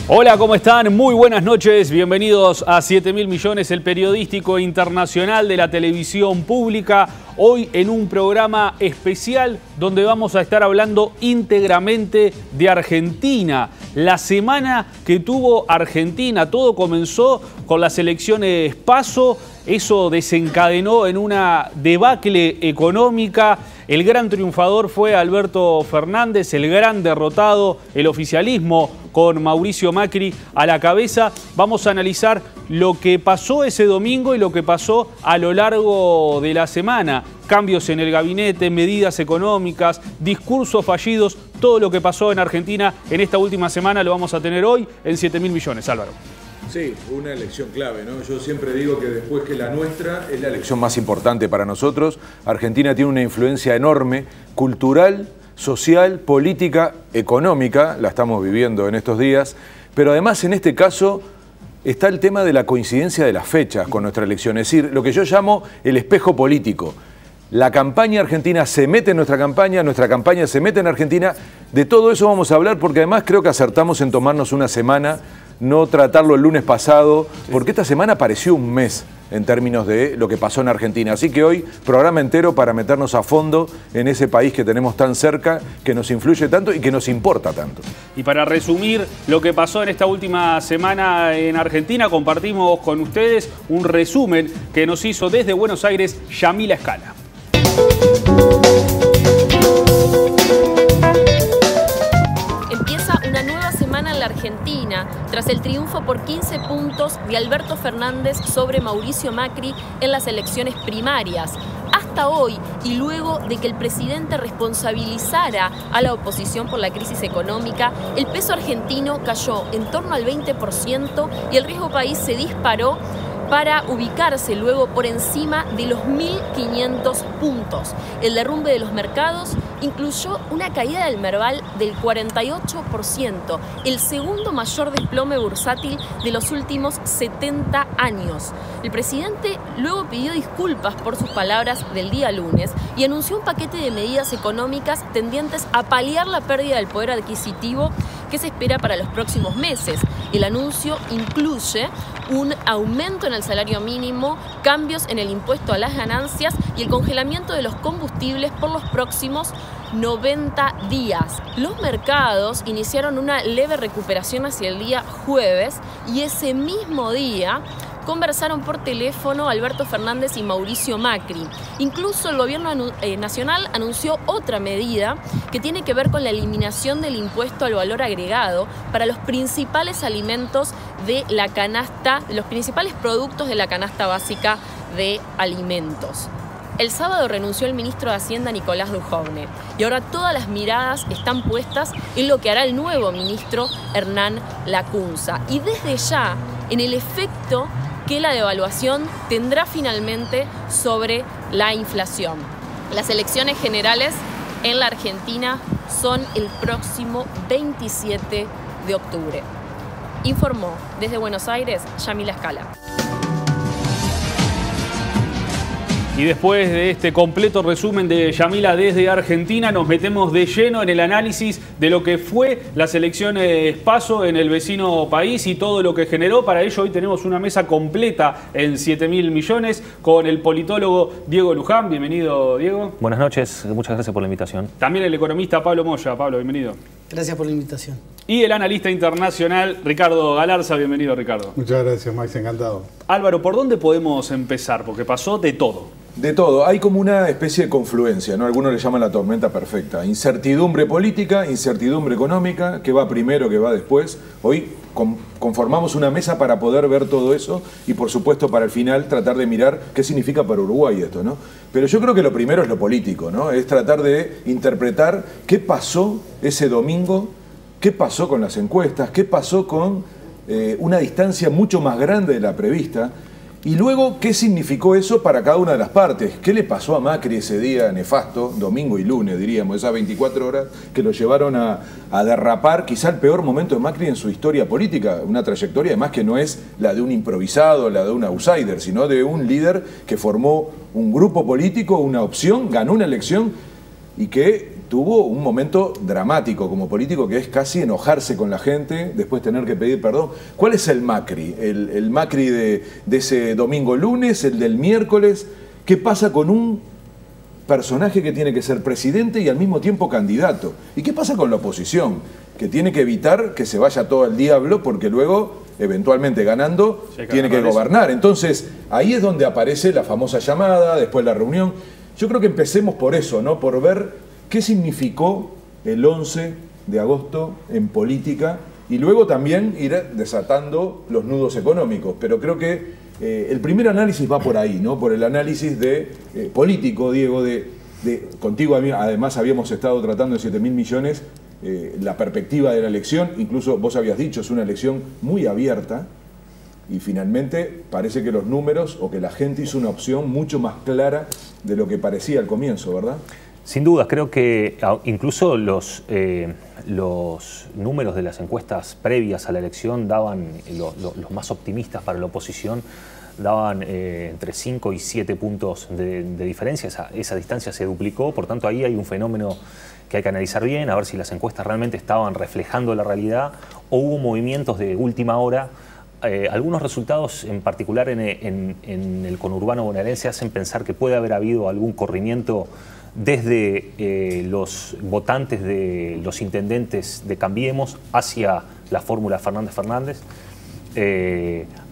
Hola, ¿cómo están? Muy buenas noches. Bienvenidos a 7.000 millones, el periodístico internacional de la televisión pública. Hoy en un programa especial donde vamos a estar hablando íntegramente de Argentina. La semana que tuvo Argentina, todo comenzó con las elecciones PASO. Eso desencadenó en una debacle económica. El gran triunfador fue Alberto Fernández, el gran derrotado, el oficialismo con Mauricio Macri a la cabeza. Vamos a analizar lo que pasó ese domingo y lo que pasó a lo largo de la semana. Cambios en el gabinete, medidas económicas, discursos fallidos, todo lo que pasó en Argentina en esta última semana lo vamos a tener hoy en 7.000 millones. Álvaro. Sí, una elección clave, ¿no? Yo siempre digo que después que la nuestra es la elección más importante para nosotros. Argentina tiene una influencia enorme, cultural, social, política, económica, la estamos viviendo en estos días, pero además en este caso está el tema de la coincidencia de las fechas con nuestra elección, es decir, lo que yo llamo el espejo político. La campaña argentina se mete en nuestra campaña se mete en Argentina. De todo eso vamos a hablar porque además creo que acertamos en tomarnos una semana, no tratarlo el lunes pasado, porque esta semana pareció un mes en términos de lo que pasó en Argentina. Así que hoy, programa entero para meternos a fondo en ese país que tenemos tan cerca, que nos influye tanto y que nos importa tanto. Y para resumir lo que pasó en esta última semana en Argentina, compartimos con ustedes un resumen que nos hizo desde Buenos Aires Yamila Escala. Empieza una nueva semana en la Argentina tras el triunfo por 15 puntos de Alberto Fernández sobre Mauricio Macri en las elecciones primarias. Hasta hoy, y luego de que el presidente responsabilizara a la oposición por la crisis económica, el peso argentino cayó en torno al 20% y el riesgo país se disparó para ubicarse luego por encima de los 1.500 puntos. El derrumbe de los mercados incluyó una caída del Merval del 48%, el segundo mayor desplome bursátil de los últimos 70 años. El presidente luego pidió disculpas por sus palabras del día lunes y anunció un paquete de medidas económicas tendientes a paliar la pérdida del poder adquisitivo que se espera para los próximos meses. El anuncio incluye un aumento en el salario mínimo, cambios en el impuesto a las ganancias y el congelamiento de los combustibles por los próximos 90 días. Los mercados iniciaron una leve recuperación hacia el día jueves y ese mismo día conversaron por teléfono Alberto Fernández y Mauricio Macri. Incluso el gobierno nacional anunció otra medida que tiene que ver con la eliminación del impuesto al valor agregado para los principales alimentos de la canasta, los principales productos de la canasta básica de alimentos. El sábado renunció el ministro de Hacienda Nicolás Dujovne y ahora todas las miradas están puestas en lo que hará el nuevo ministro Hernán Lacunza y desde ya en el efecto que la devaluación tendrá finalmente sobre la inflación. Las elecciones generales en la Argentina son el próximo 27 de octubre. Informó desde Buenos Aires Yamila Escala. Y después de este completo resumen de Yamila desde Argentina, nos metemos de lleno en el análisis de lo que fue las elecciones PASO en el vecino país y todo lo que generó. Para ello hoy tenemos una mesa completa en 7.000 millones con el politólogo Diego Luján. Bienvenido, Diego. Buenas noches, muchas gracias por la invitación. También el economista Pablo Moya. Pablo, bienvenido. Gracias por la invitación. Y el analista internacional Ricardo Galarza. Bienvenido, Ricardo. Muchas gracias, Max, encantado. Álvaro, ¿por dónde podemos empezar? Porque pasó de todo. De todo, hay como una especie de confluencia, ¿no? Algunos le llaman la tormenta perfecta. Incertidumbre política, incertidumbre económica, que va primero, que va después. Hoy conformamos una mesa para poder ver todo eso y por supuesto para el final tratar de mirar qué significa para Uruguay esto, ¿no? Pero yo creo que lo primero es lo político, ¿no? Es tratar de interpretar qué pasó ese domingo, qué pasó con las encuestas, qué pasó con una distancia mucho más grande de la prevista. Y luego, ¿qué significó eso para cada una de las partes? ¿Qué le pasó a Macri ese día nefasto, domingo y lunes, diríamos, esas 24 horas que lo llevaron a derrapar, quizá el peor momento de Macri en su historia política? Una trayectoria además que no es la de un improvisado, la de un outsider, sino de un líder que formó un grupo político, una opción, ganó una elección y que tuvo un momento dramático como político, que es casi enojarse con la gente, después tener que pedir perdón. ¿Cuál es el Macri? ¿El Macri de ese domingo lunes, el del miércoles? ¿Qué pasa con un personaje que tiene que ser presidente y al mismo tiempo candidato? ¿Y qué pasa con la oposición? Que tiene que evitar que se vaya todo al diablo, porque luego, eventualmente ganando, tiene que gobernar. Entonces, ahí es donde aparece la famosa llamada, después la reunión. Yo creo que empecemos por eso, ¿no? Por ver qué significó el 11 de agosto en política y luego también ir desatando los nudos económicos. Pero creo que el primer análisis va por ahí, ¿no? Por el análisis político, Diego, contigo además habíamos estado tratando en 7.000 millones la perspectiva de la elección. Incluso vos habías dicho, es una elección muy abierta. Y finalmente parece que los números o que la gente hizo una opción mucho más clara de lo que parecía al comienzo, ¿verdad? Sin duda, creo que incluso los números de las encuestas previas a la elección daban, los más optimistas para la oposición, daban entre 5 y 7 puntos de diferencia. Esa distancia se duplicó, por tanto ahí hay un fenómeno que hay que analizar bien, a ver si las encuestas realmente estaban reflejando la realidad o hubo movimientos de última hora. Algunos resultados, en particular en el conurbano bonaerense, hacen pensar que puede haber habido algún corrimiento desde los votantes de los intendentes de Cambiemos hacia la fórmula Fernández-Fernández.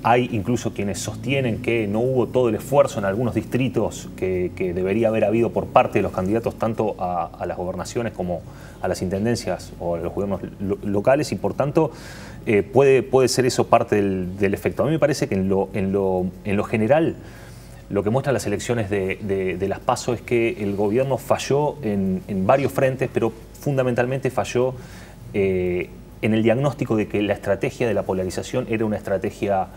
Hay incluso quienes sostienen que no hubo todo el esfuerzo en algunos distritos que debería haber habido por parte de los candidatos tanto a las gobernaciones como a las intendencias o a los gobiernos locales, y por tanto puede ser eso parte del efecto. A mí me parece que en lo general lo que muestran las elecciones de las PASO es que el gobierno falló en varios frentes, pero fundamentalmente falló en el diagnóstico de que la estrategia de la polarización era una estrategia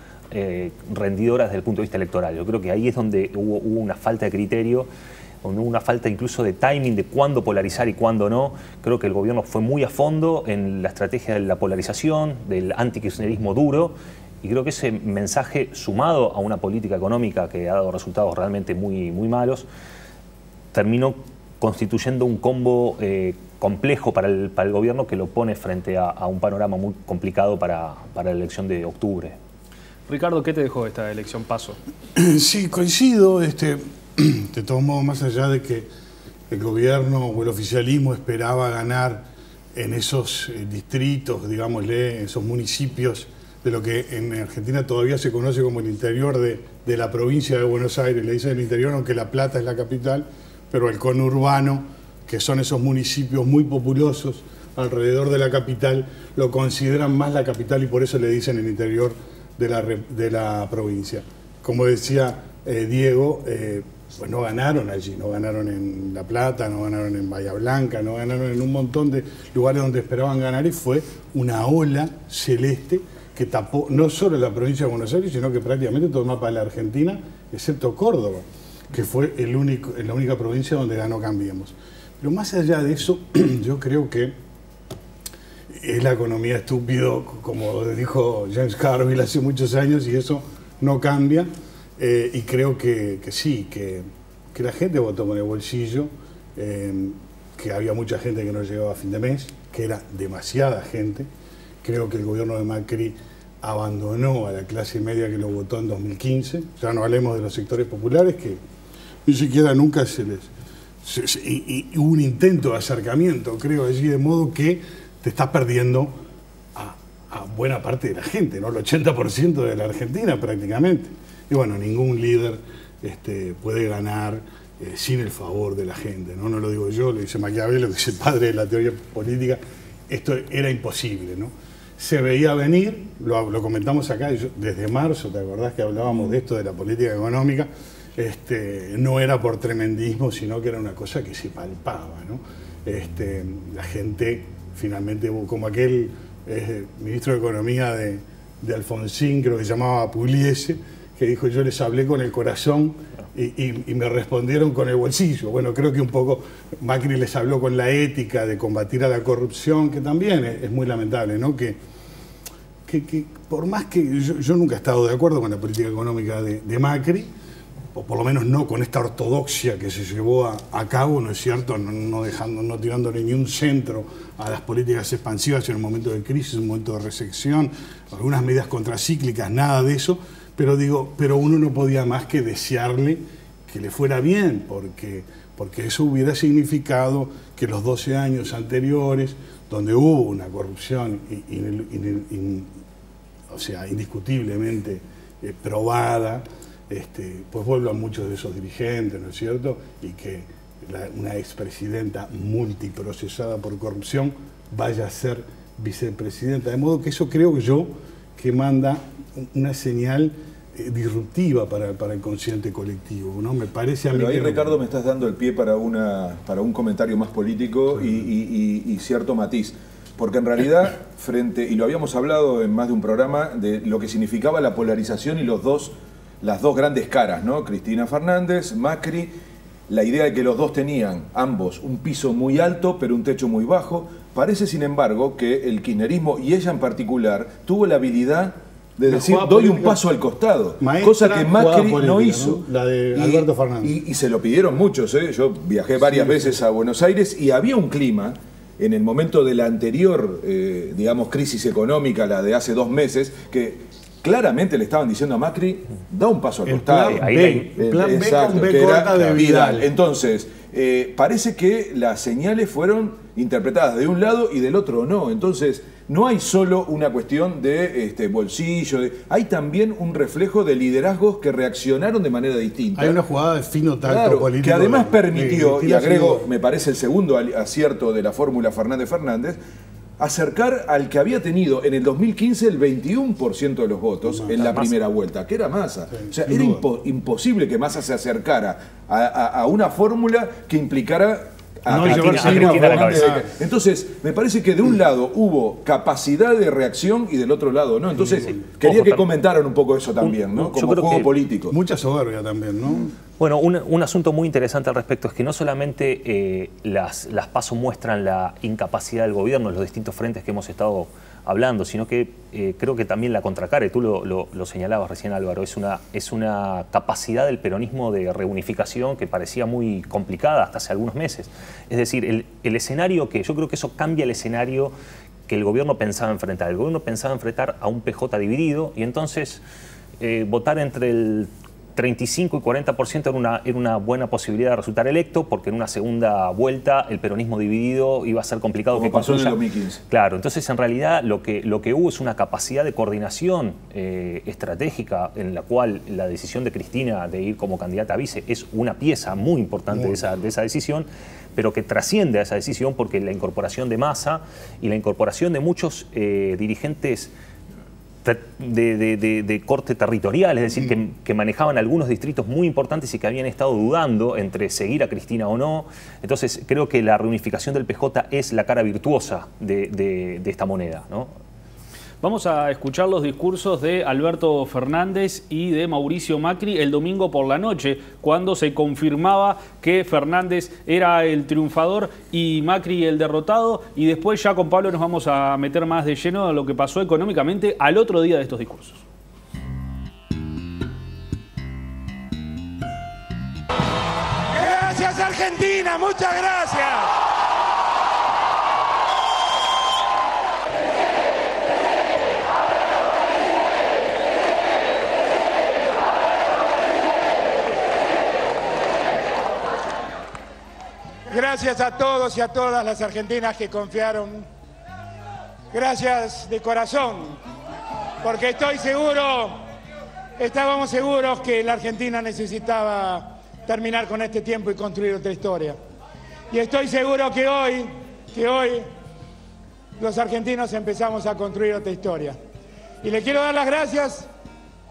rendidora desde el punto de vista electoral. Yo creo que ahí es donde hubo una falta de criterio, donde hubo una falta incluso de timing de cuándo polarizar y cuándo no. Creo que el gobierno fue muy a fondo en la estrategia de la polarización, del antikirchnerismo duro, y creo que ese mensaje, sumado a una política económica que ha dado resultados realmente muy malos, terminó constituyendo un combo complejo para el gobierno que lo pone frente a un panorama muy complicado para la elección de octubre. Ricardo, ¿qué te dejó esta elección PASO? Sí, coincido. De todos modos, más allá de que el gobierno o el oficialismo esperaba ganar en esos distritos, digámosle, esos municipios de lo que en Argentina todavía se conoce como el interior de la provincia de Buenos Aires, le dicen el interior aunque La Plata es la capital, pero el conurbano, que son esos municipios muy populosos alrededor de la capital, lo consideran más la capital y por eso le dicen el interior de la provincia. Como decía Diego, pues no ganaron allí, no ganaron en La Plata, no ganaron en Bahía Blanca, no ganaron en un montón de lugares donde esperaban ganar, y fue una ola celeste que tapó no solo la provincia de Buenos Aires, sino que prácticamente todo el mapa de la Argentina, excepto Córdoba, que fue la única provincia donde ganó Cambiemos. Pero más allá de eso, yo creo que es la economía estúpido, como dijo James Carville hace muchos años, y eso no cambia. Y creo que sí, que la gente votó con el bolsillo, que había mucha gente que no llegaba a fin de mes, que era demasiada gente. Creo que el gobierno de Macri abandonó a la clase media que lo votó en 2015. Ya no hablemos de los sectores populares, que ni siquiera nunca y hubo un intento de acercamiento, creo, allí, de modo que te estás perdiendo a buena parte de la gente, ¿no? El 80% de la Argentina prácticamente. Y bueno, ningún líder puede ganar sin el favor de la gente, ¿no? No lo digo yo, lo dice Maquiavelo, que es el padre de la teoría política. Esto era imposible, ¿no? Se veía venir, lo comentamos acá desde marzo, ¿te acordás que hablábamos de esto, de la política económica? No era por tremendismo, sino que era una cosa que se palpaba, ¿no? La gente finalmente, como aquel ministro de Economía de Alfonsín, creo que se llamaba Pugliese, que dijo: yo les hablé con el corazón y me respondieron con el bolsillo. Bueno, creo que un poco Macri les habló con la ética de combatir a la corrupción, que también es muy lamentable, ¿no? Que por más que yo nunca he estado de acuerdo con la política económica de Macri, o por lo menos no con esta ortodoxia que se llevó a cabo, ¿no es cierto? No tirándole ni un centro a las políticas expansivas en un momento de crisis, en un momento de recesión, algunas medidas contracíclicas, nada de eso, pero uno no podía más que desearle que le fuera bien, porque eso hubiera significado que los 12 años anteriores, donde hubo una corrupción o sea, indiscutiblemente probada, pues vuelvan muchos de esos dirigentes, ¿no es cierto? Y que una expresidenta multiprocesada por corrupción vaya a ser vicepresidenta. De modo que eso creo yo que manda una señal disruptiva para el consciente colectivo, ¿no? Me parece a mí. Pero ahí, que Ricardo, me estás dando el pie para un comentario más político y cierto matiz. Porque en realidad, y lo habíamos hablado en más de un programa, de lo que significaba la polarización y las dos grandes caras, ¿no? Cristina Fernández, Macri, la idea de que los dos tenían, ambos, un piso muy alto pero un techo muy bajo. Parece, sin embargo, que el kirchnerismo, y ella en particular, tuvo la habilidad de decir, doy un paso al costado, cosa que Macri no hizo. ¿no? La de Alberto Fernández. Y se lo pidieron muchos, ¿eh? Yo viajé varias veces a Buenos Aires y había un clima, en el momento de la anterior, digamos, crisis económica, la de hace 2 meses, que claramente le estaban diciendo a Macri, da un paso al costado. Plan B Exacto, con B que corta era de Vidal. Entonces, parece que las señales fueron interpretadas de un lado y del otro no. Entonces, no hay solo una cuestión de bolsillo, hay también un reflejo de liderazgos que reaccionaron de manera distinta. Hay una jugada de fino tacto político. Que además permitió, y agrego, me parece el segundo acierto de la fórmula Fernández-Fernández, acercar al que había tenido en el 2015 el 21% de los votos en la primera vuelta, que era Massa. O sea, era imposible que Massa se acercara a una fórmula que implicara a Cristina a la cabeza. Entonces, me parece que de un lado hubo capacidad de reacción y del otro lado no. Entonces, quería que comentaran un poco eso también, ¿no? Como juego político. Mucha soberbia también, ¿no? Bueno, un asunto muy interesante al respecto es que no solamente las PASO muestran la incapacidad del gobierno en los distintos frentes que hemos estado hablando, sino que creo que también la contracara, y tú lo señalabas recién, Álvaro, es una capacidad del peronismo de reunificación que parecía muy complicada hasta hace algunos meses. Es decir, el escenario yo creo que eso cambia el escenario que el gobierno pensaba enfrentar. El gobierno pensaba enfrentar a un PJ dividido y entonces votar entre el 35 y 40% era una buena posibilidad de resultar electo, porque en una segunda vuelta el peronismo dividido iba a ser complicado. Como pasó en el 2015. Claro, entonces en realidad lo que hubo es una capacidad de coordinación estratégica en la cual la decisión de Cristina de ir como candidata a vice es una pieza muy importante de esa decisión, pero que trasciende a esa decisión porque la incorporación de Massa y la incorporación de muchos dirigentes de corte territorial, es decir, que manejaban algunos distritos muy importantes y que habían estado dudando entre seguir a Cristina o no. Entonces creo que la reunificación del PJ es la cara virtuosa de esta moneda, ¿no? Vamos a escuchar los discursos de Alberto Fernández y de Mauricio Macri el domingo por la noche, cuando se confirmaba que Fernández era el triunfador y Macri el derrotado, y después ya con Pablo nos vamos a meter más de lleno a lo que pasó económicamente al otro día de estos discursos. Gracias, Argentina, muchas gracias. Gracias a todos y a todas las argentinas que confiaron. Gracias de corazón, porque estábamos seguros que la Argentina necesitaba terminar con este tiempo y construir otra historia. Y estoy seguro que hoy los argentinos empezamos a construir otra historia. Y le quiero dar las gracias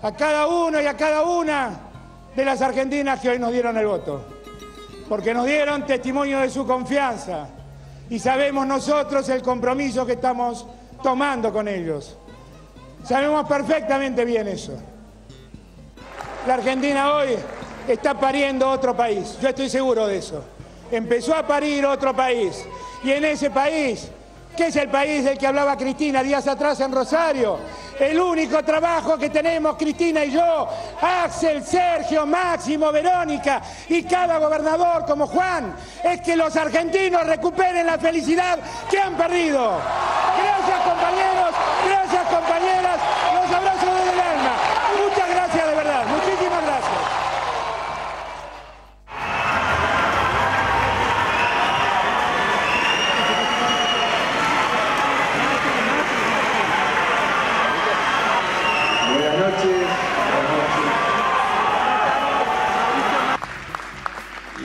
a cada uno y a cada una de las argentinas que hoy nos dieron el voto, porque nos dieron testimonio de su confianza y sabemos nosotros el compromiso que estamos tomando con ellos. Sabemos perfectamente bien eso. La Argentina hoy está pariendo otro país, yo estoy seguro de eso. Empezó a parir otro país, y en ese país, que es el país del que hablaba Cristina días atrás en Rosario, El único trabajo que tenemos Cristina y yo, Axel, Sergio, Máximo, Verónica y cada gobernador como Juan, es que los argentinos recuperen la felicidad que han perdido. Gracias, compañeros, gracias, compañeras, los abrazo desde el alma. Muchas gracias, de verdad, muchísimas gracias.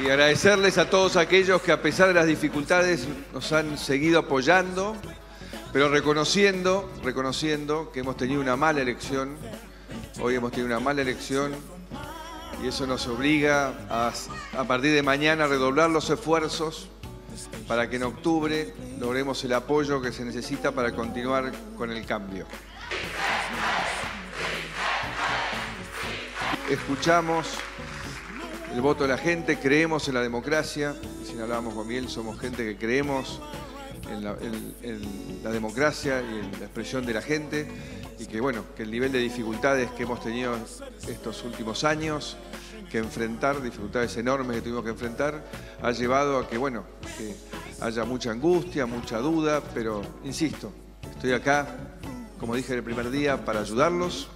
Y agradecerles a todos aquellos que a pesar de las dificultades nos han seguido apoyando, pero reconociendo que hemos tenido una mala elección. Hoy hemos tenido una mala elección y eso nos obliga a partir de mañana a redoblar los esfuerzos para que en octubre logremos el apoyo que se necesita para continuar con el cambio. Escuchamos el voto de la gente, creemos en la democracia. Si no hablábamos con Miguel, somos gente que creemos en la democracia y en la expresión de la gente, y que bueno, que el nivel de dificultades que hemos tenido estos últimos años, dificultades enormes que tuvimos que enfrentar, ha llevado a que bueno, que haya mucha angustia, mucha duda, pero insisto, estoy acá, como dije en el primer día, para ayudarlos.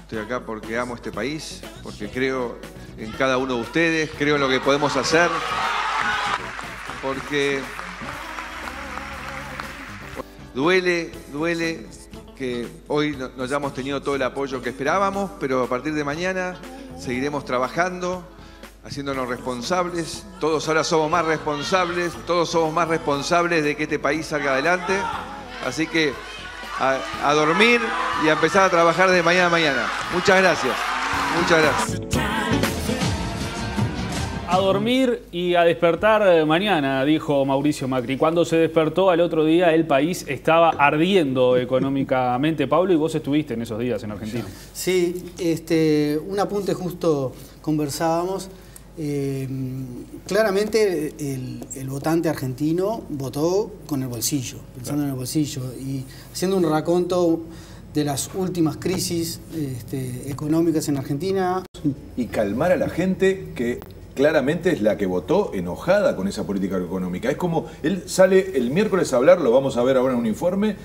Estoy acá porque amo este país, porque creo en cada uno de ustedes, creo en lo que podemos hacer, porque duele que hoy no hayamos tenido todo el apoyo que esperábamos, pero a partir de mañana seguiremos trabajando, haciéndonos responsables. Todos ahora somos más responsables, de que este país salga adelante. Así que a dormir y a empezar a trabajar de mañana a mañana. Muchas gracias. Muchas gracias. A dormir y a despertar mañana, dijo Mauricio Macri. Cuando se despertó al otro día, el país estaba ardiendo económicamente. Pablo, y vos estuviste en esos días en Argentina. Sí, un apunte, justo conversábamos. Claramente el votante argentino votó con el bolsillo, pensando en el bolsillo, y haciendo un raconto de las últimas crisis económicas en Argentina. Y calmar a la gente que claramente es la que votó enojada con esa política económica. Es como, él sale el miércoles a hablar, lo vamos a ver ahora en un informe,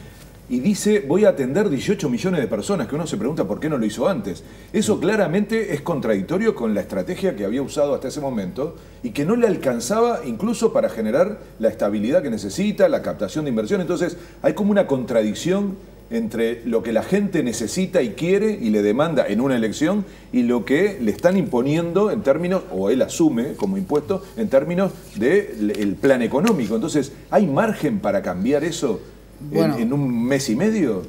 y dice, voy a atender 18 millones de personas, que uno se pregunta por qué no lo hizo antes. Eso claramente es contradictorio con la estrategia que había usado hasta ese momento y que no le alcanzaba incluso para generar la estabilidad que necesita, la captación de inversión. Entonces hay como una contradicción entre lo que la gente necesita y quiere y le demanda en una elección y lo que le están imponiendo en términos, o él asume como impuesto, en términos del plan económico. Entonces, ¿hay margen para cambiar eso en un mes y medio?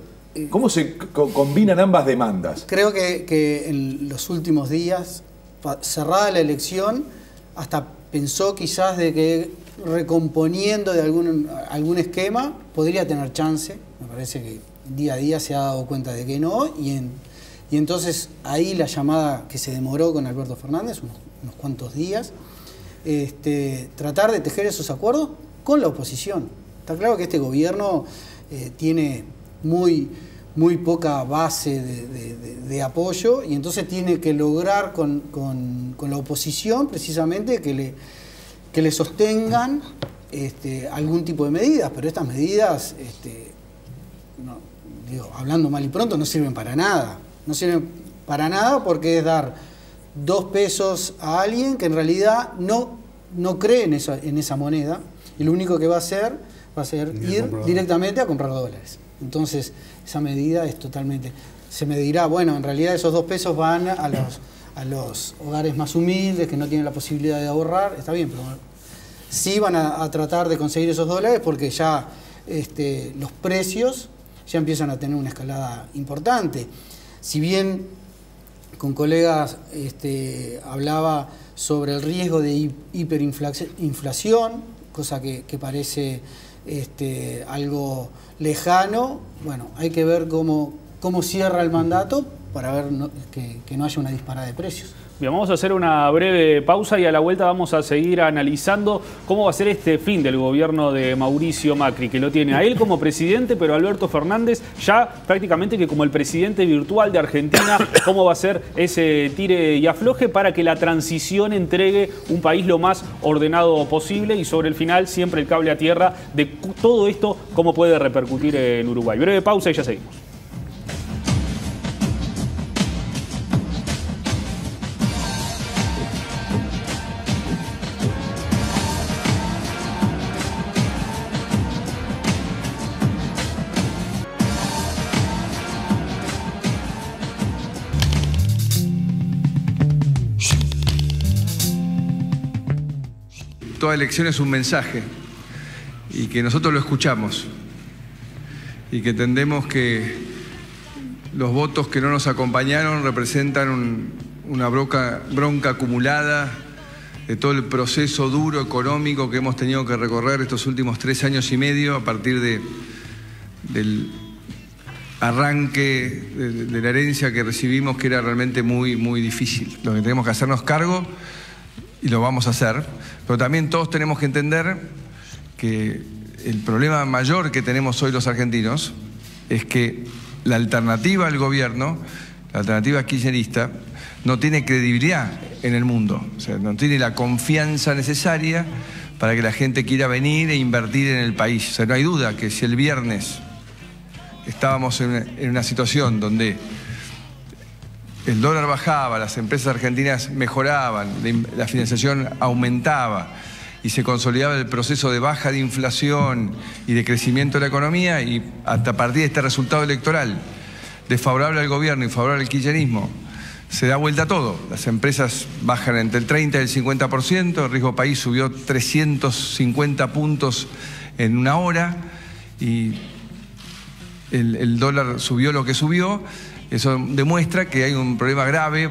¿Cómo se combinan ambas demandas? Creo que en los últimos días, cerrada la elección, hasta pensó quizás de que recomponiendo de algún esquema podría tener chance. Me parece que día a día se ha dado cuenta de que no, y entonces ahí la llamada que se demoró con Alberto Fernández, unos cuantos días, tratar de tejer esos acuerdos con la oposición. Está claro que este gobierno tiene muy poca base de apoyo, y entonces tiene que lograr con la oposición precisamente que le sostengan algún tipo de medidas, pero estas medidas, hablando mal y pronto, no sirven para nada. No sirven para nada porque es dar 2 pesos a alguien que en realidad no cree en esa moneda, y lo único que va a hacer ir directamente a comprar dólares. Entonces, esa medida es totalmente... Se me dirá, bueno, en realidad esos 2 pesos van a los hogares más humildes que no tienen la posibilidad de ahorrar. Está bien, pero sí van a tratar de conseguir esos dólares porque ya los precios ya empiezan a tener una escalada importante. Si bien con colegas hablaba sobre el riesgo de hiperinflación, cosa que parece algo lejano, bueno, hay que ver cómo cierra el mandato para ver que no haya una disparada de precios. Bien, vamos a hacer una breve pausa y a la vuelta vamos a seguir analizando cómo va a ser este fin del gobierno de Mauricio Macri, que lo tiene a él como presidente, pero Alberto Fernández ya prácticamente que como el presidente virtual de Argentina, cómo va a ser ese tire y afloje para que la transición entregue un país lo más ordenado posible y sobre el final siempre el cable a tierra de todo esto, cómo puede repercutir en Uruguay. Breve pausa y ya seguimos. Toda elección es un mensaje y que nosotros lo escuchamos y que entendemos que los votos que no nos acompañaron representan una bronca acumulada de todo el proceso duro económico que hemos tenido que recorrer estos últimos 3 años y medio a partir del arranque de la herencia que recibimos, que era realmente muy difícil. Lo que tenemos que hacernos cargo, y lo vamos a hacer, pero también todos tenemos que entender que el problema mayor que tenemos hoy los argentinos es que la alternativa al gobierno, la alternativa kirchnerista, no tiene credibilidad en el mundo, o sea, no tiene la confianza necesaria para que la gente quiera venir e invertir en el país. O sea, no hay duda que si el viernes estábamos en una situación donde el dólar bajaba, las empresas argentinas mejoraban, la financiación aumentaba y se consolidaba el proceso de baja de inflación y de crecimiento de la economía, y hasta a partir de este resultado electoral desfavorable al gobierno y favorable al kirchnerismo, se da vuelta todo. Las empresas bajan entre el 30 y el 50%, el riesgo país subió 350 puntos en una hora y el dólar subió lo que subió. Eso demuestra que hay un problema grave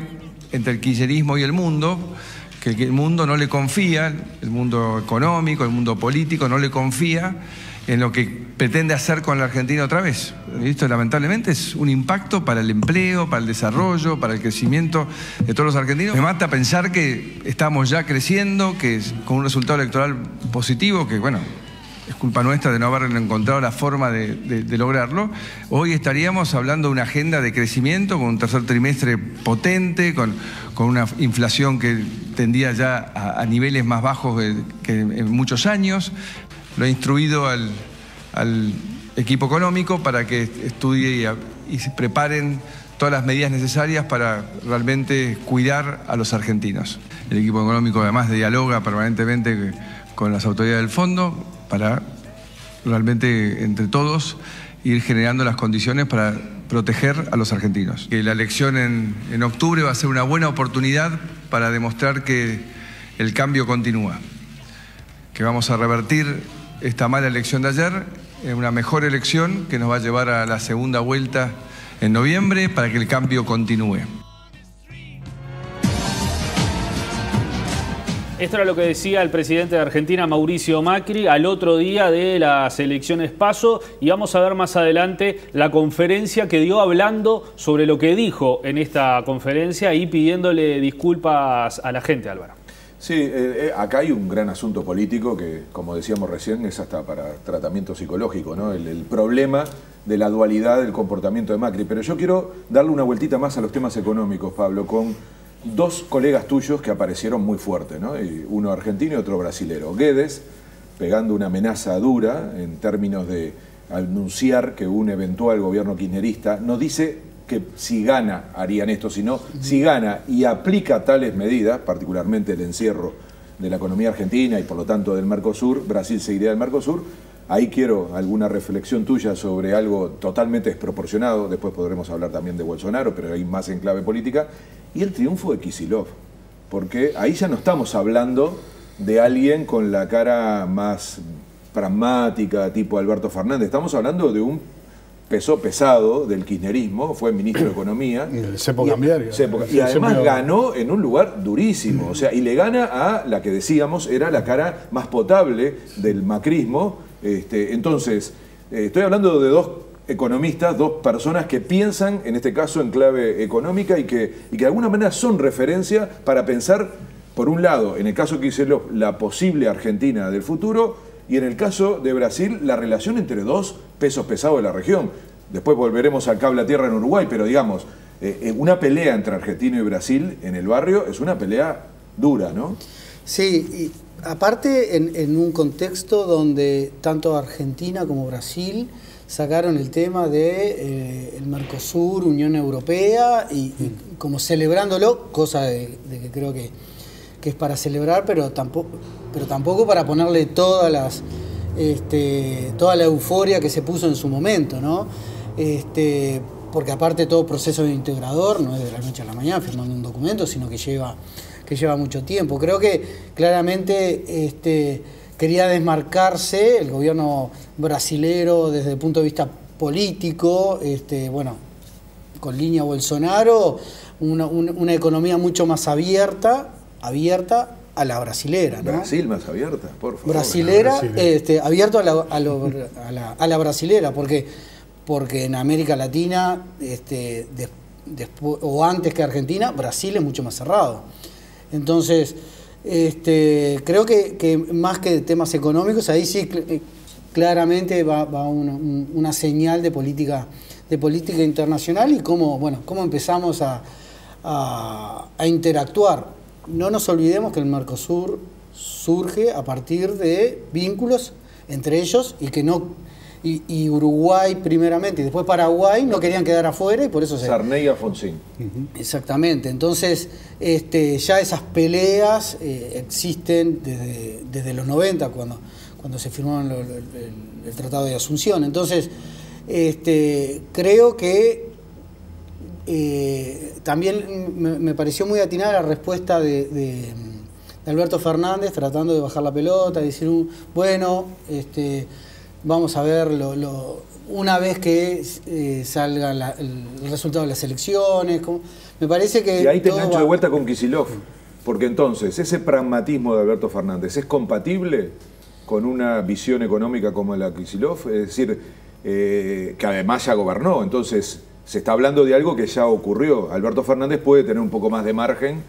entre el kirchnerismo y el mundo, que el mundo no le confía, el mundo económico, el mundo político no le confía en lo que pretende hacer con la Argentina otra vez. Esto lamentablemente es un impacto para el empleo, para el desarrollo, para el crecimiento de todos los argentinos. Me mata pensar que estamos ya creciendo, que con un resultado electoral positivo, que bueno, es culpa nuestra de no haber encontrado la forma de lograrlo. Hoy estaríamos hablando de una agenda de crecimiento con un tercer trimestre potente, con una inflación que tendía ya a niveles más bajos que en muchos años. Lo he instruido al equipo económico para que estudie y se preparen todas las medidas necesarias para realmente cuidar a los argentinos. El equipo económico además dialoga permanentemente con las autoridades del fondo para realmente entre todos ir generando las condiciones para proteger a los argentinos. Que la elección en octubre va a ser una buena oportunidad para demostrar que el cambio continúa, que vamos a revertir esta mala elección de ayer en una mejor elección que nos va a llevar a la segunda vuelta en noviembre para que el cambio continúe. Esto era lo que decía el presidente de Argentina, Mauricio Macri, al otro día de las elecciones PASO, y vamos a ver más adelante la conferencia que dio hablando sobre lo que dijo en esta conferencia y pidiéndole disculpas a la gente, Álvaro. Sí, acá hay un gran asunto político que, como decíamos recién, es hasta para tratamiento psicológico, ¿no? El problema de la dualidad del comportamiento de Macri. Pero yo quiero darle una vueltita más a los temas económicos, Pablo, con dos colegas tuyos que aparecieron muy fuerte, ¿no? Uno argentino y otro brasilero. Guedes, pegando una amenaza dura en términos de anunciar que un eventual gobierno kirchnerista no dice que si gana harían esto, sino si gana y aplica tales medidas, particularmente el encierro de la economía argentina y por lo tanto del Mercosur, Brasil seguiría del Mercosur. Ahí quiero alguna reflexión tuya sobre algo totalmente desproporcionado. Después podremos hablar también de Bolsonaro, pero ahí más en clave política. Y el triunfo de Kicillof, porque ahí ya no estamos hablando de alguien con la cara más pragmática, tipo Alberto Fernández. Estamos hablando de un peso pesado del kirchnerismo, fue ministro de Economía. Y del cepo cambiario. Y además ganó en un lugar durísimo. O sea, y le gana a la que decíamos era la cara más potable del macrismo. Entonces, estoy hablando de dos economistas, dos personas que piensan, en este caso, en clave económica y que de alguna manera son referencia para pensar, por un lado, en el caso que hice la posible Argentina del futuro, y en el caso de Brasil, la relación entre dos pesos pesados de la región. Después volveremos al cable a tierra en Uruguay, pero digamos, una pelea entre Argentina y Brasil en el barrio es una pelea dura, ¿no? Sí, y aparte en un contexto donde tanto Argentina como Brasil sacaron el tema de el Mercosur, Unión Europea, y como celebrándolo, cosa de que creo que es para celebrar, pero tampoco para ponerle toda la euforia que se puso en su momento, ¿no? Porque aparte todo proceso de integrador no es de la noche a la mañana firmando un documento, sino que lleva mucho tiempo. Creo que claramente quería desmarcarse el gobierno brasilero desde el punto de vista político, bueno, con línea Bolsonaro, una economía mucho más abierta a la brasilera, ¿no? Brasil más abierta, por favor. Brasilera, abierto a la brasilera, porque en América Latina, después, o antes que Argentina, Brasil es mucho más cerrado. Entonces, creo que más que temas económicos, ahí sí claramente va una señal de política internacional y cómo empezamos a interactuar. No nos olvidemos que el Mercosur surge a partir de vínculos entre ellos y Uruguay primeramente y después Paraguay no querían quedar afuera y por eso Sarney y Alfonsín. Exactamente. Entonces ya esas peleas existen desde los 90 cuando se firmaron el Tratado de Asunción. Entonces creo que también me pareció muy atinada la respuesta de Alberto Fernández tratando de bajar la pelota, de decir, bueno, vamos a ver una vez que salga el resultado de las elecciones. Me parece que... Y ahí te engancho de vuelta con Kicillof, porque entonces ese pragmatismo de Alberto Fernández es compatible con una visión económica como la de Kicillof, es decir, que además ya gobernó, entonces se está hablando de algo que ya ocurrió. Alberto Fernández puede tener un poco más de margen,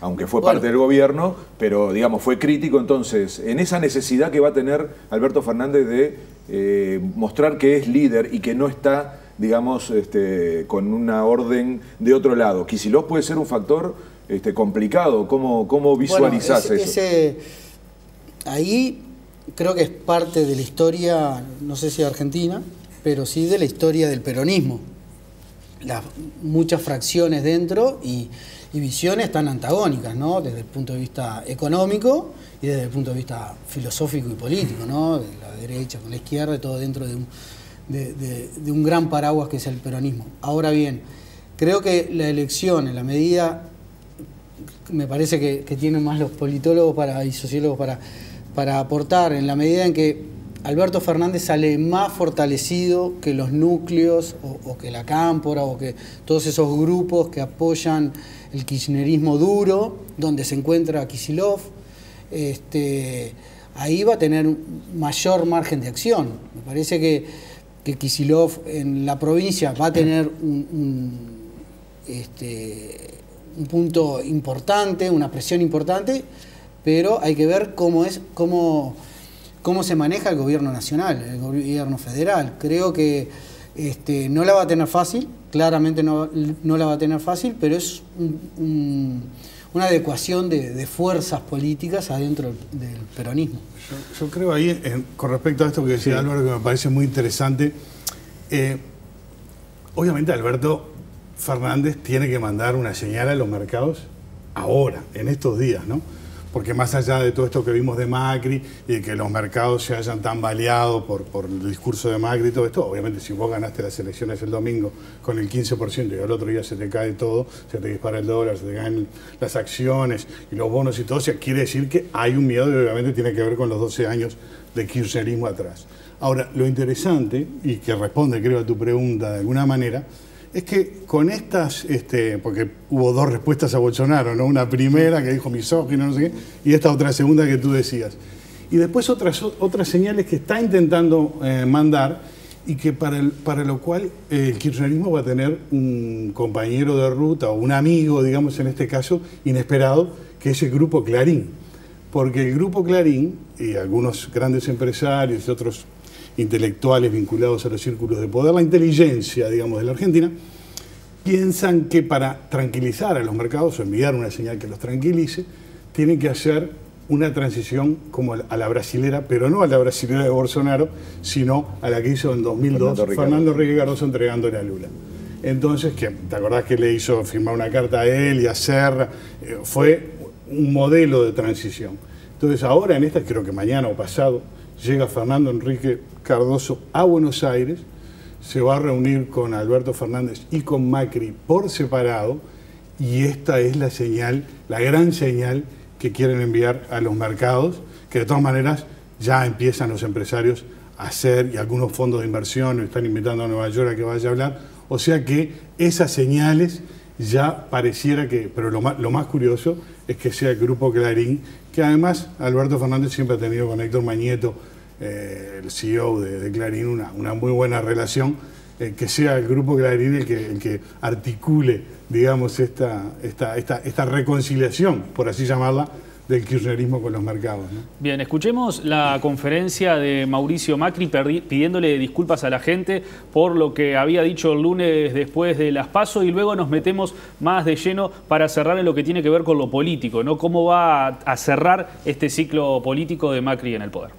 aunque fue parte del gobierno, pero digamos fue crítico. Entonces, en esa necesidad que va a tener Alberto Fernández de mostrar que es líder y que no está, digamos, con una orden de otro lado. Kicillof puede ser un factor complicado. ¿Cómo visualizás eso? Ahí creo que es parte de la historia, no sé si de Argentina, pero sí de la historia del peronismo. Muchas fracciones dentro y visiones tan antagónicas, ¿no? Desde el punto de vista económico y desde el punto de vista filosófico y político, ¿no? De la derecha con la izquierda y todo dentro de un gran paraguas que es el peronismo. Ahora bien, creo que la elección, en la medida, me parece que tienen más los politólogos y sociólogos para aportar, en la medida en que Alberto Fernández sale más fortalecido que los núcleos o que la Cámpora o que todos esos grupos que apoyan el kirchnerismo duro, donde se encuentra Kicillof, ahí va a tener un mayor margen de acción. Me parece que Kicillof en la provincia va a tener un punto importante, una presión importante, pero hay que ver cómo se maneja el gobierno nacional, el gobierno federal. Creo que no la va a tener fácil, claramente no la va a tener fácil, pero es una adecuación de fuerzas políticas adentro del peronismo. Yo creo ahí, con respecto a esto que decía Álvaro, que me parece muy interesante, obviamente Alberto Fernández tiene que mandar una señal a los mercados ahora, en estos días, ¿no? Porque más allá de todo esto que vimos de Macri y de que los mercados se hayan tambaleado por el discurso de Macri y todo esto, obviamente si vos ganaste las elecciones el domingo con el 15% y al otro día se te cae todo, se te dispara el dólar, se te caen las acciones y los bonos y todo, o sea, quiere decir que hay un miedo y obviamente tiene que ver con los 12 años de kirchnerismo atrás. Ahora, lo interesante, y que responde creo a tu pregunta de alguna manera, es que con estas, porque hubo dos respuestas a Bolsonaro, ¿no? Una primera que dijo misógino, no sé qué, y esta otra segunda que tú decías. Y después otras señales que está intentando mandar, y que para lo cual el kirchnerismo va a tener un compañero de ruta o un amigo, digamos en este caso, inesperado, que es el Grupo Clarín. Porque el Grupo Clarín y algunos grandes empresarios y otros intelectuales vinculados a los círculos de poder, la inteligencia, digamos, de la Argentina, piensan que para tranquilizar a los mercados o enviar una señal que los tranquilice, tienen que hacer una transición como a la brasilera, pero no a la brasilera de Bolsonaro, sino a la que hizo en 2002 Fernando Henrique Cardoso entregándole a Lula. Entonces, ¿te acordás que le hizo firmar una carta a él y a Serra? Fue un modelo de transición. Entonces ahora, en esta, creo que mañana o pasado, llega Fernando Henrique Cardoso a Buenos Aires, se va a reunir con Alberto Fernández y con Macri por separado, y esta es la señal, la gran señal que quieren enviar a los mercados, que de todas maneras ya empiezan los empresarios a hacer, y algunos fondos de inversión están invitando a Nueva York a que vaya a hablar, o sea que esas señales ya pareciera que, pero lo más curioso es que sea el Grupo Clarín, que además Alberto Fernández siempre ha tenido con Héctor Mañeto, el CEO de Clarín, una muy buena relación, que sea el Grupo Clarín el que articule, digamos, esta reconciliación, por así llamarla, del kirchnerismo con los mercados, ¿no? Bien, escuchemos la conferencia de Mauricio Macri pidiéndole disculpas a la gente por lo que había dicho el lunes después de las PASO, y luego nos metemos más de lleno para cerrar en lo que tiene que ver con lo político, ¿no? Cómo va a cerrar este ciclo político de Macri en el poder.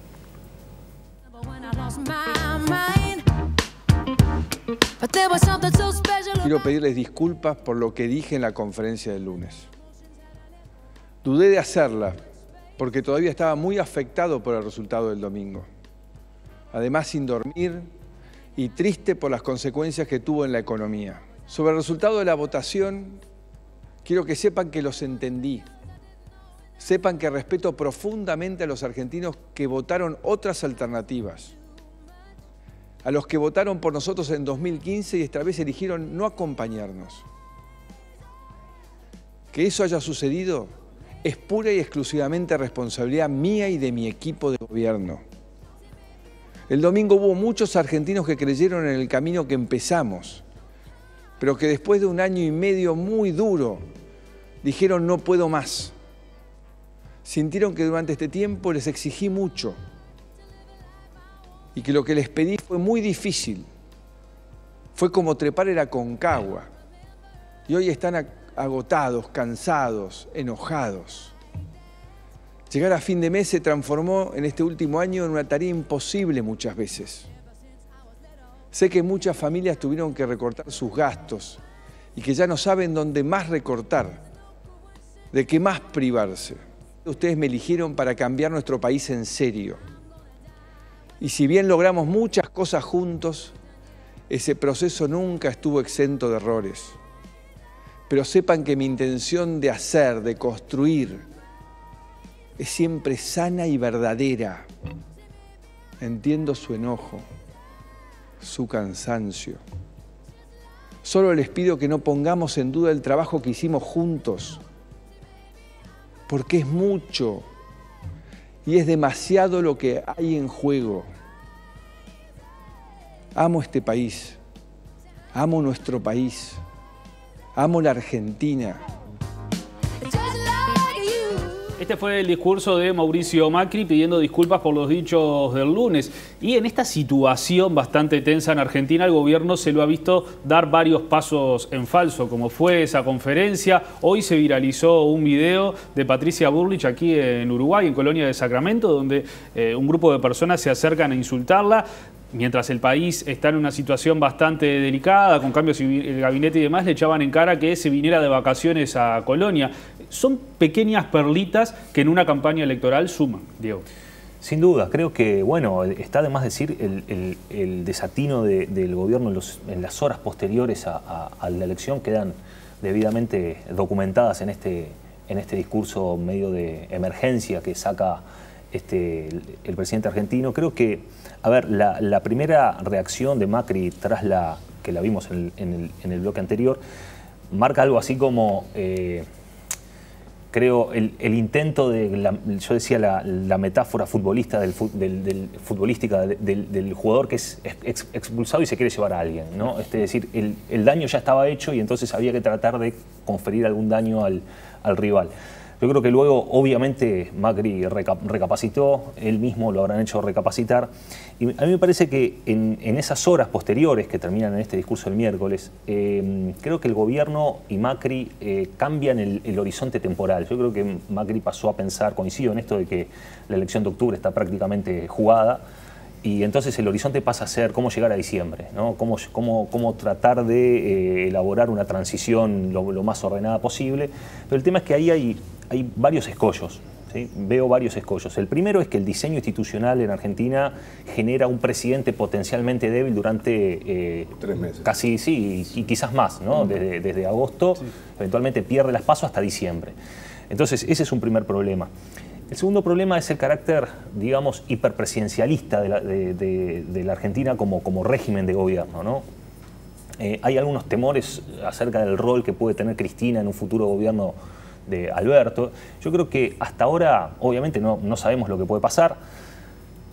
Quiero pedirles disculpas por lo que dije en la conferencia del lunes. Dudé de hacerla porque todavía estaba muy afectado por el resultado del domingo. Además, sin dormir y triste por las consecuencias que tuvo en la economía. Sobre el resultado de la votación, quiero que sepan que los entendí. Sepan que respeto profundamente a los argentinos que votaron otras alternativas. A los que votaron por nosotros en 2015 y esta vez eligieron no acompañarnos. Que eso haya sucedido es pura y exclusivamente responsabilidad mía y de mi equipo de gobierno. El domingo hubo muchos argentinos que creyeron en el camino que empezamos, pero que después de un año y medio muy duro, dijeron no puedo más. Sintieron que durante este tiempo les exigí mucho y que lo que les pedí fue muy difícil. Fue como trepar el Aconcagua y hoy están agotados, cansados, enojados. Llegar a fin de mes se transformó en este último año en una tarea imposible muchas veces. Sé que muchas familias tuvieron que recortar sus gastos y que ya no saben dónde más recortar, de qué más privarse. Ustedes me eligieron para cambiar nuestro país en serio. Y si bien logramos muchas cosas juntos, ese proceso nunca estuvo exento de errores. Pero sepan que mi intención de hacer, de construir, es siempre sana y verdadera. Entiendo su enojo, su cansancio. Solo les pido que no pongamos en duda el trabajo que hicimos juntos, porque es mucho y es demasiado lo que hay en juego. Amo este país, amo nuestro país. Amo la Argentina. Este fue el discurso de Mauricio Macri pidiendo disculpas por los dichos del lunes. Y en esta situación bastante tensa en Argentina, el gobierno se lo ha visto dar varios pasos en falso, como fue esa conferencia. Hoy se viralizó un video de Patricia Bullrich aquí en Uruguay, en Colonia de Sacramento, donde un grupo de personas se acercan a insultarla. Mientras el país está en una situación bastante delicada, con cambios en el gabinete y demás, le echaban en cara que se viniera de vacaciones a Colonia. Son pequeñas perlitas que en una campaña electoral suman, Diego. Sin duda, creo que, bueno, está de más decir el desatino del gobierno en las horas posteriores a la elección quedan debidamente documentadas en este discurso medio de emergencia que saca el presidente argentino. Creo que, a ver, la primera reacción de Macri tras que la vimos en el bloque anterior, marca algo así como creo, el intento de, yo decía la metáfora futbolística del jugador que es expulsado y se quiere llevar a alguien, ¿no? Es decir, el daño ya estaba hecho y entonces había que tratar de conferir algún daño al rival. Yo creo que luego, obviamente, Macri recapacitó, él mismo lo habrán hecho recapacitar. Y a mí me parece que en esas horas posteriores que terminan en este discurso del miércoles, creo que el gobierno y Macri cambian el horizonte temporal. Yo creo que Macri pasó a pensar, coincido en esto de que la elección de octubre está prácticamente jugada, y entonces el horizonte pasa a ser cómo llegar a diciembre, ¿no? Cómo tratar de elaborar una transición lo más ordenada posible. Pero el tema es que ahí hay varios escollos, ¿sí? Veo varios escollos. El primero es que el diseño institucional en Argentina genera un presidente potencialmente débil durante 3 meses. Casi, sí, y quizás más, ¿no? Desde agosto, sí. Eventualmente pierde las PASO hasta diciembre. Entonces, ese es un primer problema. El segundo problema es el carácter, digamos, hiperpresidencialista de la Argentina como régimen de gobierno, ¿no? Hay algunos temores acerca del rol que puede tener Cristina en un futuro gobierno de Alberto. Yo creo que hasta ahora, obviamente, no sabemos lo que puede pasar,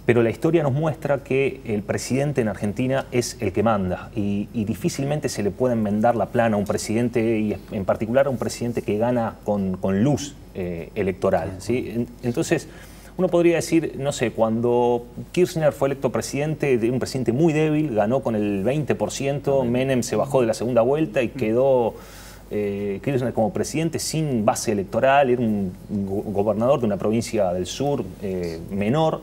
pero la historia nos muestra que el presidente en Argentina es el que manda y difícilmente se le puede enmendar la plana a un presidente, y en particular a un presidente que gana con luz electoral, ¿sí? Entonces, uno podría decir, no sé, cuando Kirchner fue electo presidente, de un presidente muy débil, ganó con el 20%, Menem se bajó de la segunda vuelta y quedó Kirchner como presidente sin base electoral, era un gobernador de una provincia del sur menor,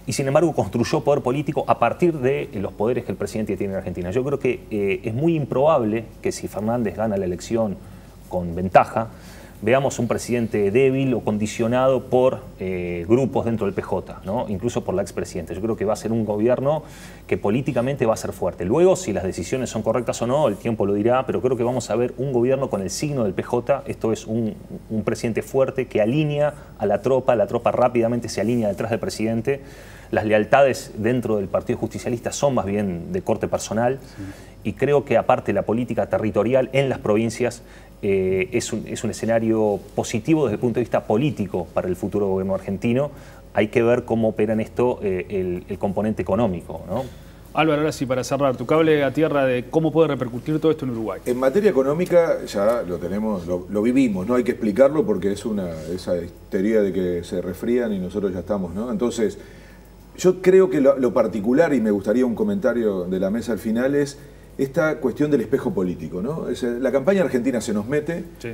y sin embargo construyó poder político a partir de los poderes que el presidente tiene en Argentina. Yo creo que es muy improbable que si Fernández gana la elección con ventaja, veamos un presidente débil o condicionado por grupos dentro del PJ, ¿no? Incluso por la expresidenta. Yo creo que va a ser un gobierno que políticamente va a ser fuerte. Luego, si las decisiones son correctas o no, el tiempo lo dirá, pero creo que vamos a ver un gobierno con el signo del PJ. Esto es un presidente fuerte que alinea a la tropa rápidamente se alinea detrás del presidente. Las lealtades dentro del Partido Justicialista son más bien de corte personal, sí. Y creo que aparte la política territorial en las provincias es un escenario positivo desde el punto de vista político para el futuro gobierno argentino. Hay que ver cómo opera en esto el componente económico, ¿no? Álvaro, ahora sí, para cerrar, tu cable a tierra de cómo puede repercutir todo esto en Uruguay. En materia económica ya lo tenemos, lo vivimos, no hay que explicarlo porque es esa histeria de que se resfrían y nosotros ya estamos, ¿no? Entonces, yo creo que lo particular, y me gustaría un comentario de la mesa al final, es esta cuestión del espejo político, ¿no? La campaña argentina se nos mete, sí.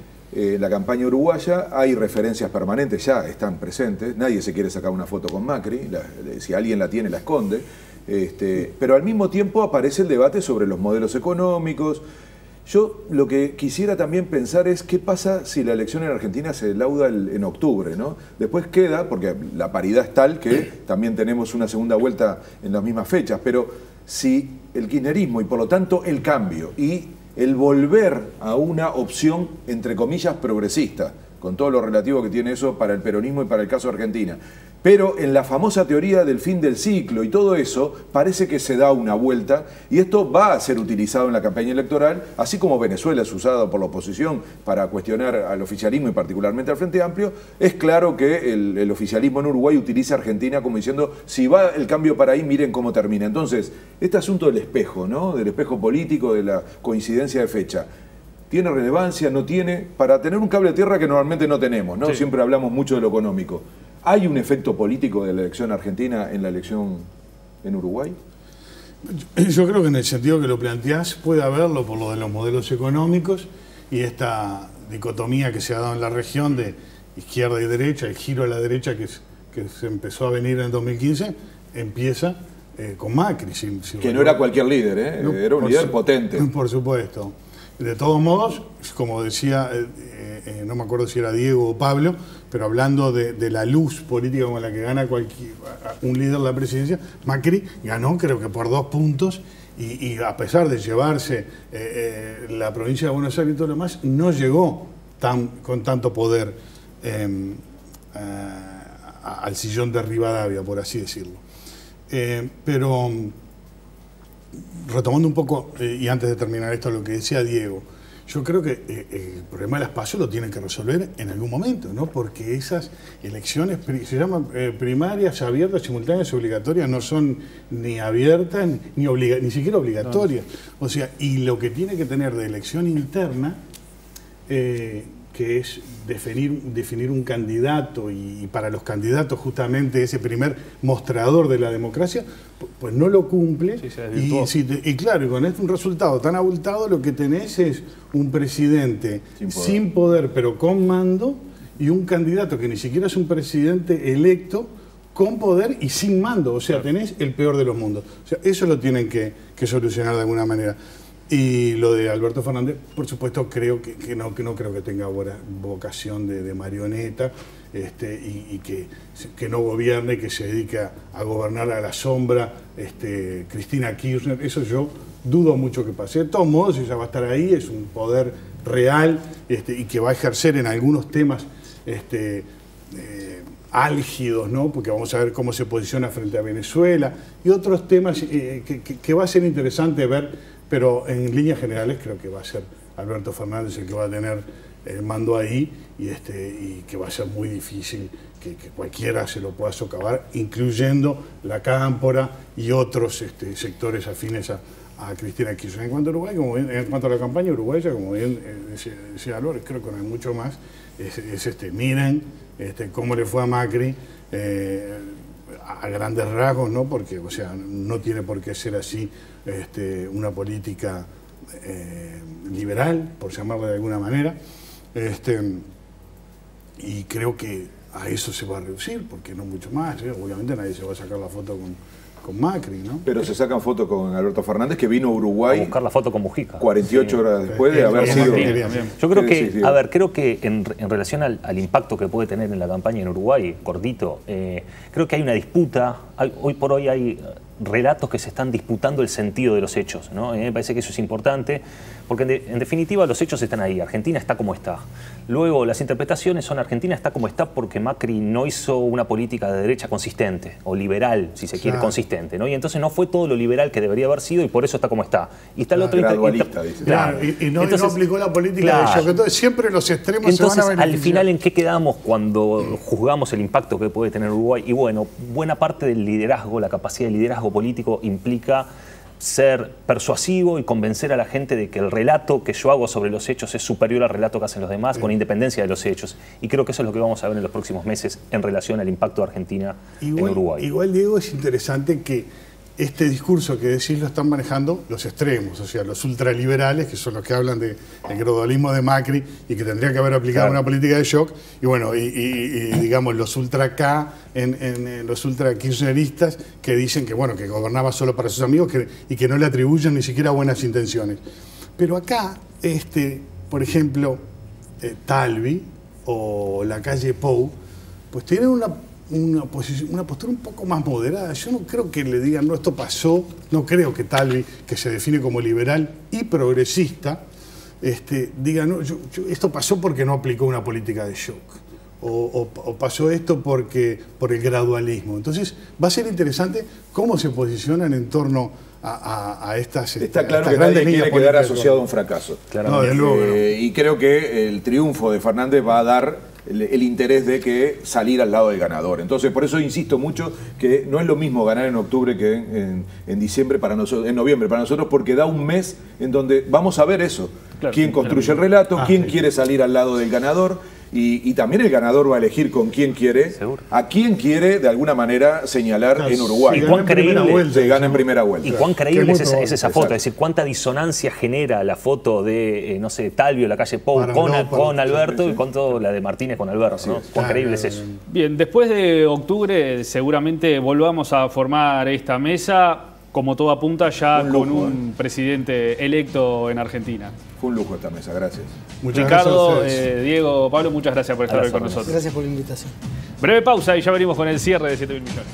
La campaña uruguaya, hay referencias permanentes, ya están presentes, nadie se quiere sacar una foto con Macri, si alguien la tiene la esconde, pero al mismo tiempo aparece el debate sobre los modelos económicos. Yo lo que quisiera también pensar es qué pasa si la elección en Argentina se lauda en octubre, ¿no? Después queda, porque la paridad es tal que también tenemos una segunda vuelta en las mismas fechas, pero si el kirchnerismo y por lo tanto el cambio y el volver a una opción, entre comillas, progresista, con todo lo relativo que tiene eso para el peronismo y para el caso de Argentina, pero en la famosa teoría del fin del ciclo y todo eso, parece que se da una vuelta y esto va a ser utilizado en la campaña electoral, así como Venezuela es usado por la oposición para cuestionar al oficialismo y particularmente al Frente Amplio. Es claro que el oficialismo en Uruguay utiliza a Argentina como diciendo, si va el cambio para ahí, miren cómo termina. Entonces, este asunto del espejo, ¿no? Del espejo político, de la coincidencia de fecha, ¿tiene relevancia? ¿No tiene? Para tener un cable a tierra que normalmente no tenemos, ¿no? Sí. Siempre hablamos mucho de lo económico. ¿Hay un efecto político de la elección argentina en la elección en Uruguay? Yo creo que en el sentido que lo planteás puede haberlo por lo de los modelos económicos y esta dicotomía que se ha dado en la región de izquierda y derecha, el giro a la derecha que se empezó a venir en 2015, empieza con Macri. Que no era cualquier líder, ¿eh? No, era un líder potente. Por supuesto. De todos modos, como decía, no me acuerdo si era Diego o Pablo, pero hablando de la luz política con la que gana un líder de la presidencia, Macri ganó creo que por 2 puntos y a pesar de llevarse la provincia de Buenos Aires y todo lo demás, no llegó con tanto poder al sillón de Rivadavia, por así decirlo. Pero retomando un poco, y antes de terminar esto, lo que decía Diego, Yo creo que el problema de las PASO lo tienen que resolver en algún momento, ¿no? Porque esas elecciones se llaman primarias, abiertas, simultáneas y obligatorias, no son ni abiertas ni siquiera obligatorias. No. O sea, y lo que tiene que tener de elección interna, que es definir un candidato y para los candidatos justamente ese primer mostrador de la democracia, pues no lo cumple. Sí, y claro, y con un resultado tan abultado lo que tenés es un presidente sin poder pero con mando, y un candidato que ni siquiera es un presidente electo con poder y sin mando. O sea, tenés el peor de los mundos. O sea, eso lo tienen que solucionar de alguna manera. Y lo de Alberto Fernández, por supuesto, creo que no creo que tenga vocación de marioneta, y que no gobierne, que se dedique a gobernar a la sombra, Cristina Kirchner. Eso yo dudo mucho que pase. De todos modos, ella va a estar ahí, es un poder real, y que va a ejercer en algunos temas álgidos, ¿no? Porque vamos a ver cómo se posiciona frente a Venezuela y otros temas que va a ser interesante ver. Pero en líneas generales creo que va a ser Alberto Fernández el que va a tener el mando ahí, y que va a ser muy difícil que cualquiera se lo pueda socavar, incluyendo la Cámpora y otros sectores afines a Cristina Kirchner. En cuanto a Uruguay, en cuanto a la campaña uruguaya, como bien decía Álvarez, creo que no hay mucho más. Miren cómo le fue a Macri, a grandes rasgos, ¿no? Porque, o sea, no tiene por qué ser así una política liberal, por llamarla de alguna manera, y creo que a eso se va a reducir, porque no mucho más, obviamente nadie se va a sacar la foto con Macri, ¿no? Pero se sacan fotos con Alberto Fernández, que vino a Uruguay a buscar la foto con Mujica 48 horas después de haber sido... Yo creo que, a ver, creo que en relación al impacto que puede tener en la campaña en Uruguay, cortito, creo que hay una disputa, hoy por hoy hay relatos que se están disputando el sentido de los hechos, ¿no? Me parece que eso es importante, porque en definitiva los hechos están ahí, Argentina está como está. Luego las interpretaciones son Argentina está como está porque Macri no hizo una política de derecha consistente, o liberal, si se quiere, consistente, ¿no? Y entonces no fue todo lo liberal que debería haber sido y por eso está como está. Y está el otro gradualista, dice. Claro, y no aplicó la política de shock. Entonces siempre los extremos se van a beneficiar. Al final, ¿en qué quedamos cuando juzgamos el impacto que puede tener Uruguay? Y bueno, buena parte del liderazgo, la capacidad de liderazgo político implica ser persuasivo y convencer a la gente de que el relato que yo hago sobre los hechos es superior al relato que hacen los demás, con independencia de los hechos. Y creo que eso es lo que vamos a ver en los próximos meses en relación al impacto de Argentina en Uruguay. Igual, Diego, es interesante que este discurso que decís lo están manejando los extremos, o sea, los ultraliberales, que son los que hablan del gradualismo de Macri y que tendrían que haber aplicado una política de shock, y bueno, y digamos los ultra K, los ultra kirchneristas, que dicen que bueno, que gobernaba solo para sus amigos y que no le atribuyen ni siquiera buenas intenciones. Pero acá, por ejemplo, Talvi o la calle Pou, pues tienen una postura un poco más moderada. Yo no creo que le digan, no, esto pasó, no creo que Talvi, que se define como liberal y progresista, diga, no, esto pasó porque no aplicó una política de shock, o pasó esto por el gradualismo. Entonces va a ser interesante cómo se posicionan en torno a estas... Está claro que nadie quiere quedar asociado a un fracaso. No, y creo que el triunfo de Fernández va a dar el interés de que salir al lado del ganador. Entonces, por eso insisto mucho que no es lo mismo ganar en octubre que en diciembre para nosotros, en noviembre para nosotros, porque da un mes en donde vamos a ver eso. Claro, quién construye el relato, quién quiere salir al lado del ganador, y también el ganador va a elegir con quién quiere, a quién quiere de alguna manera señalar en Uruguay. Y cuán creíble se gana en primera vuelta. Y cuán creíble es esa foto, es decir, cuánta disonancia genera la foto de, no sé, Talvi o la calle Pou con Alberto y con todo la de Martínez con Alberto, ¿no? Cuán creíble es eso. Bien, después de octubre seguramente volvamos a formar esta mesa, como todo apunta ya con un presidente electo en Argentina. Fue un lujo esta mesa, gracias. Muchas Ricardo, gracias Diego, Pablo, muchas gracias por estar hoy con nosotros. Gracias por la invitación. Breve pausa y ya venimos con el cierre de 7.000 millones.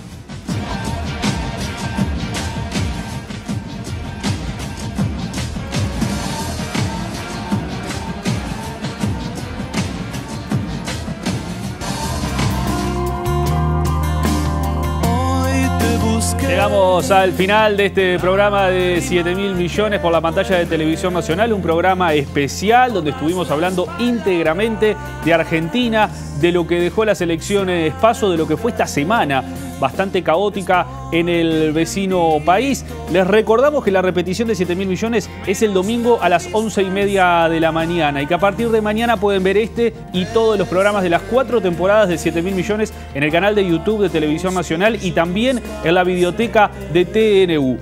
Llegamos al final de este programa de 7.000 millones por la pantalla de Televisión Nacional, un programa especial donde estuvimos hablando íntegramente de Argentina, de lo que dejó las elecciones PASO, de lo que fue esta semana bastante caótica en el vecino país. Les recordamos que la repetición de 7.000 millones es el domingo a las 11:30 de la mañana y que a partir de mañana pueden ver este y todos los programas de las 4 temporadas de 7.000 millones en el canal de YouTube de Televisión Nacional y también en la videoteca de TNU.